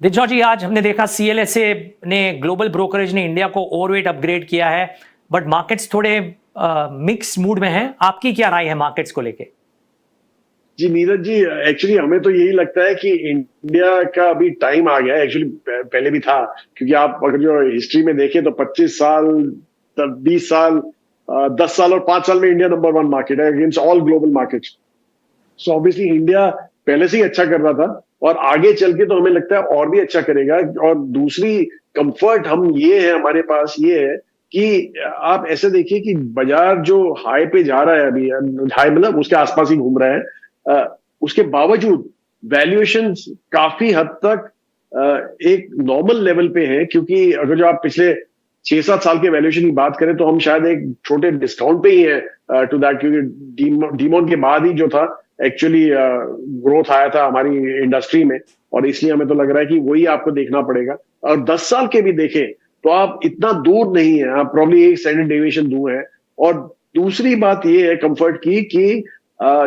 दिग्जॉ जी, आज हमने देखा सीएलएसए ने, ग्लोबल ब्रोकरेज ने इंडिया को ओवरवेट अपग्रेड किया है, बट मार्केट्स थोड़े मिक्स मूड में हैं। आपकी क्या राय है मार्केट्स को लेके? जी नीरज जी, एक्चुअली हमें तो यही लगता है कि इंडिया का अभी टाइम आ गया है। एक्चुअली पहले भी था, क्योंकि आप अगर जो हिस्ट्री में देखें तो 25 साल, 20 साल, 10 साल और 5 साल में इंडिया नंबर वन मार्केट है against all global markets. So obviously India पहले से ही अच्छा कर रहा था और आगे चल के तो हमें लगता है और भी अच्छा करेगा। और दूसरी कंफर्ट हम ये है, हमारे पास ये है कि आप ऐसे देखिए कि बाजार जो हाई पे जा रहा है अभी, हाई मतलब उसके आसपास ही घूम रहा है, उसके बावजूद वैल्यूएशन काफी हद तक एक नॉर्मल लेवल पे है। क्योंकि अगर जो आप पिछले 6-7 साल के वैल्यूएशन की बात करें तो हम शायद एक छोटे डिस्काउंट पे ही है टू दैट, क्योंकि डीमोन के बाद ही जो था एक्चुअली ग्रोथ आया था हमारी इंडस्ट्री में। और इसलिए हमें तो लग रहा है कि वही आपको देखना पड़ेगा। और 10 साल के भी देखें तो आप इतना दूर नहीं है, आप प्रॉब्ली एक स्टैंडर्ड डेविएशन दूर है। और दूसरी बात ये है कंफर्ट की कि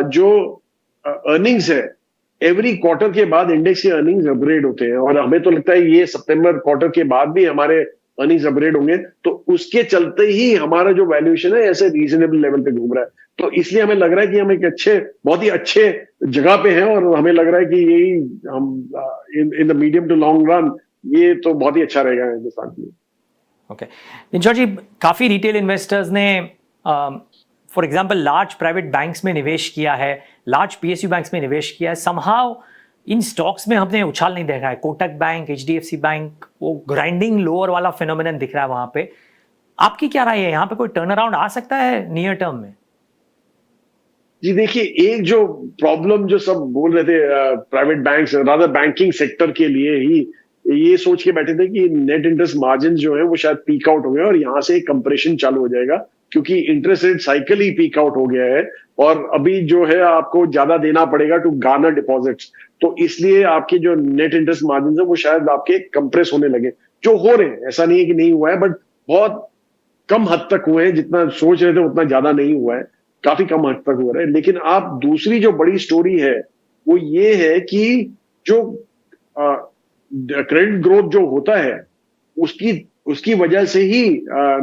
जो अर्निंग्स है, एवरी क्वार्टर के बाद इंडेक्स के अर्निंग्स अपग्रेड होते हैं और हमें तो लगता है ये सितंबर क्वार्टर के बाद भी हमारे अर्निंग्स अपग्रेड होंगे। तो उसके चलते ही हमारा जो वैल्यूएशन है ऐसे रीजनेबल लेवल पे घूम रहा है। तो इसलिए हमें लग रहा है कि हम एक बहुत ही अच्छे जगह पे हैं और हमें लग रहा है कि यही हम in the medium to long run ये तो बहुत ही अच्छा रहेगा हिंदुस्तान के लिए। ओके दिग्जॉ जी, काफी रिटेल इन्वेस्टर्स ने for example large private banks में निवेश किया है, लार्ज पीएसयू बैंक्स में निवेश किया है। समहाउ इन स्टॉक्स में हमने उछाल नहीं देखा है। कोटक बैंक, एचडीएफसी बैंक, वो ग्राइंडिंग लोअर वाला फिनोमिनन दिख रहा है वहां पे। आपकी क्या राय है, यहाँ पे कोई टर्न अराउंड आ सकता है नियर टर्म में? जी देखिए, एक जो प्रॉब्लम जो सब बोल रहे थे private banks rather banking sector के लिए ही ये सोच के बैठे थे कि नेट इंटरेस्ट मार्जिन जो है वो शायद पीक आउट हो गए और यहाँ से कंप्रेशन चालू हो जाएगा, क्योंकि इंटरेस्ट रेट साइकिल ही पीक आउट हो गया है। और अभी जो है आपको ज्यादा देना पड़ेगा टू गार्नर डिपॉजिट्स। तो इसलिए आपके जो नेट इंटरेस्ट मार्जिन है वो शायद आपके कंप्रेस होने लगे, जो हो रहे हैं। ऐसा नहीं है कि नहीं हुआ है, बट बहुत कम हद तक हुए हैं। जितना सोच रहे थे उतना ज्यादा नहीं हुआ है, काफी कम हद तक हुआ है। लेकिन आप दूसरी जो बड़ी स्टोरी है वो ये है कि जो क्रेडिट ग्रोथ जो होता है उसकी उसकी वजह से ही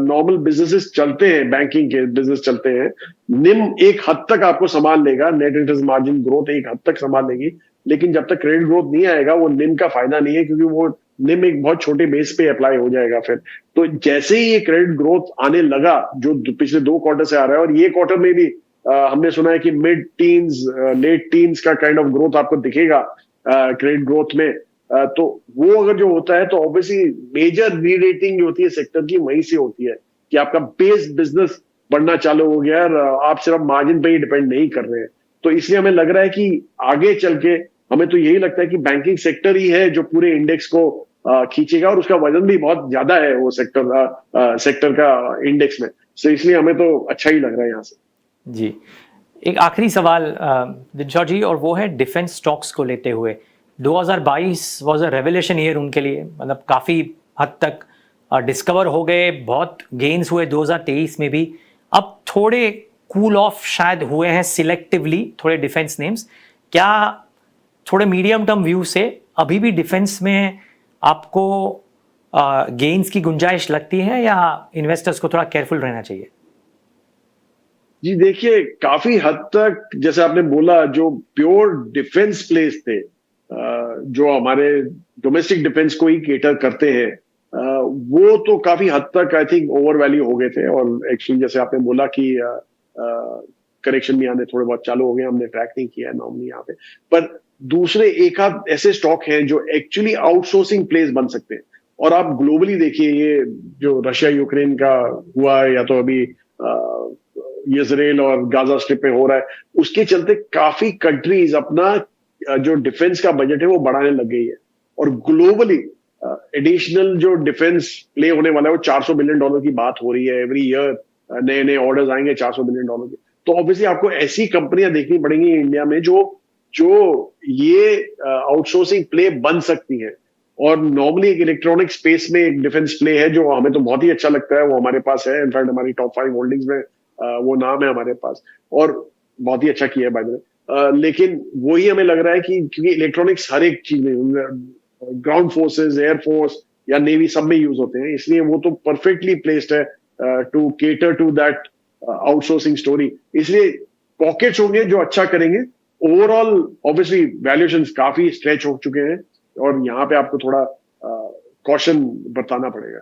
नॉर्मल बिजनेसेस चलते हैं, बैंकिंग के बिजनेस चलते हैं। निम एक हद तक आपको संभाल लेगा, नेट इंटरेस्ट मार्जिन ग्रोथ एक हद तक संभाल लेगी। लेकिन जब तक क्रेडिट ग्रोथ नहीं आएगा वो निम का फायदा नहीं है, क्योंकि वो निम एक बहुत छोटे बेस पे अप्लाई हो जाएगा फिर। तो जैसे ही ये क्रेडिट ग्रोथ आने लगा, जो पिछले 2 क्वार्टर से आ रहा है और ये क्वार्टर में भी हमने सुना है कि मिड टीन्स लेट टीन्स का काइंड ऑफ ग्रोथ आपको दिखेगा क्रेडिट ग्रोथ में। तो वो अगर जो होता है तो ऑब्वियसली मेजर री-रेटिंग जो होती है सेक्टर की वहीं से होती है कि आपका बेस बिजनेस बढ़ना चालू हो गया और आप सिर्फ मार्जिन पे ही डिपेंड नहीं कर रहे हैं। तो इसलिए हमें लग रहा है कि आगे चल के हमें तो यही लगता है कि बैंकिंग सेक्टर ही है जो पूरे इंडेक्स को खींचेगा और उसका वजन भी बहुत ज्यादा है वो सेक्टर का इंडेक्स में। तो इसलिए हमें तो अच्छा ही लग रहा है यहाँ से। जी, एक आखिरी सवाल दिग्जॉ जी, और वो है डिफेंस स्टॉक्स को लेते हुए। 2022 वाज अ रेवोल्यूशन ईयर उनके लिए, मतलब काफ़ी हद तक डिस्कवर हो गए, बहुत गेन्स हुए 2023 में भी। अब थोड़े कूल ऑफ शायद हुए हैं सिलेक्टिवली थोड़े डिफेंस नेम्स। क्या थोड़े मीडियम टर्म व्यू से अभी भी डिफेंस में आपको गेन्स की गुंजाइश लगती है, या इन्वेस्टर्स को थोड़ा केयरफुल रहना चाहिए? जी देखिए, काफी हद तक जैसे आपने बोला जो प्योर डिफेंस प्लेस थे, जो हमारे डोमेस्टिक डिफेंस को ही केटर करते हैं, वो तो काफी हद तक आई थिंक ओवर वैल्यू हो गए थे। और एक्चुअली जैसे आपने बोला कि करेक्शन भी आने थोड़े बहुत चालू हो गए, हमने ट्रैक नहीं किया है नॉर्मली यहाँ पे। पर दूसरे एक आध ऐसे स्टॉक हैं जो एक्चुअली आउटसोर्सिंग प्लेस बन सकते हैं। और आप ग्लोबली देखिए, ये जो रशिया यूक्रेन का हुआ है या तो अभी इसराइल और गाजा स्ट्रिप पे हो रहा है, उसके चलते काफी कंट्रीज अपना जो डिफेंस का बजट है वो बढ़ाने लग गई है। और ग्लोबली एडिशनल जो डिफेंस प्ले होने वाला है वो $400 बिलियन की बात हो रही है। एवरी ईयर नए नए ऑर्डर्स आएंगे $400 बिलियन के। तो ऑब्वियसली आपको ऐसी कंपनियां देखनी पड़ेंगी इंडिया में जो जो ये आउटसोर्सिंग प्ले बन सकती हैं। और नॉर्मली एक इलेक्ट्रॉनिक स्पेस में एक डिफेंस प्ले है जो हमें तो बहुत ही अच्छा लगता है, वो हमारे पास है। इनफैक्ट हमारी टॉप 5 होल्डिंग्स में वो नाम है हमारे पास, और बहुत ही अच्छा किया है बाय द वे। लेकिन वही हमें लग रहा है कि क्योंकि इलेक्ट्रॉनिक्स हर एक चीज में ग्राउंड फोर्सेस, एयरफोर्स या नेवी सब में यूज होते हैं, इसलिए वो तो परफेक्टली प्लेस्ड है to cater to that outsourcing story. इसलिए पॉकेट्स होंगे जो अच्छा करेंगे। ओवरऑल ऑब्वियसली वैल्यूएशंस काफी स्ट्रेच हो चुके हैं और यहाँ पे आपको थोड़ा कॉशन बरताना पड़ेगा।